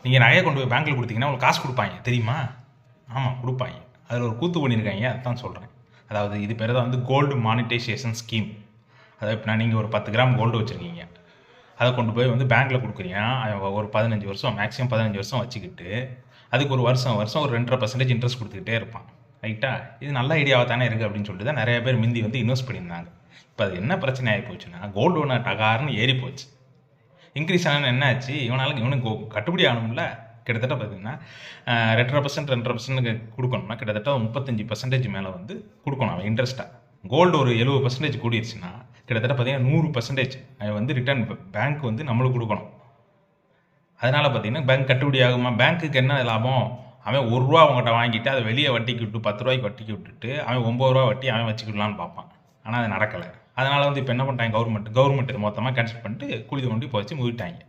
நீங்கள் நகையை கொண்டு போய் பேங்க்கில் கொடுத்தீங்கன்னா உங்களுக்கு காசு கொடுப்பாங்க தெரியுமா? ஆமாம் கொடுப்பாங்க. அதில் ஒரு கூத்து பண்ணியிருக்காங்க, அதுதான் சொல்கிறேன். அதாவது இது பேர் தான் வந்து கோல்டு மானிட்டைசேஷன் ஸ்கீம். அதாவது இப்போ நீங்கள் ஒரு 10 கிராம் கோல்டு வச்சுருக்கீங்க, அதை கொண்டு போய் வந்து பேங்க்கில் கொடுக்குறீங்க. ஒரு 15 வருஷம், மேக்ஸிமம் 15 வருஷம் வச்சுக்கிட்டு அதுக்கு ஒரு வருஷம் ஒரு 2.5% இன்ட்ரெஸ்ட் கொடுத்துக்கிட்டே இருப்பான். ரைட்டா? இது நல்ல ஐடியாவாக தானே இருக்குது அப்படின்னு சொல்லிட்டு தான் நிறைய பேர் முந்தி வந்து இன்வெஸ்ட் பண்ணியிருந்தாங்க. இப்போ அது என்ன பிரச்சனை ஆகி போச்சுன்னா, கோல்டு ஒன்று டகார்னு ஏறி போச்சு. இன்க்ரீஸ் ஆனால் என்ன ஆச்சு, இவனுக்கு கட்டுப்படி ஆகணும்ல. கிட்டத்தட்ட பார்த்தீங்கன்னா 2.5% கொடுக்கணும்னா கிட்டத்தட்ட 35% மேலே வந்து கொடுக்கணும் அவன் இன்ட்ரெஸ்ட்டாக. கோல்டு ஒரு 70% கூடிருச்சுன்னா கிட்டத்தட்ட பார்த்தீங்கன்னா 100% அவன் வந்து ரிட்டர்ன் பேங்க் வந்து நம்மளுக்கு கொடுக்கணும். அதனால் பார்த்தீங்கன்னா பேங்க் கட்டுப்படி ஆகுமா? பேங்க்குக்கு என்ன லாபம்? அவன் ₹1 அவங்ககிட்ட வாங்கிட்டு அதை வெளியே வட்டிக்கு விட்டு 10 ரூபாய்க்கு வட்டிக்கு விட்டுட்டு அவன் ₹9 வட்டி அவன் வச்சுக்கலான்னு பார்ப்பான். ஆனால் அது நடக்கலை. அதனால் வந்து இப்போ என்ன பண்ணிட்டாங்க, கவர்மெண்ட் மொத்தமாக கேன்சல் பண்ணிட்டு குழி தோண்டி போச்சு மூடிட்டாங்க.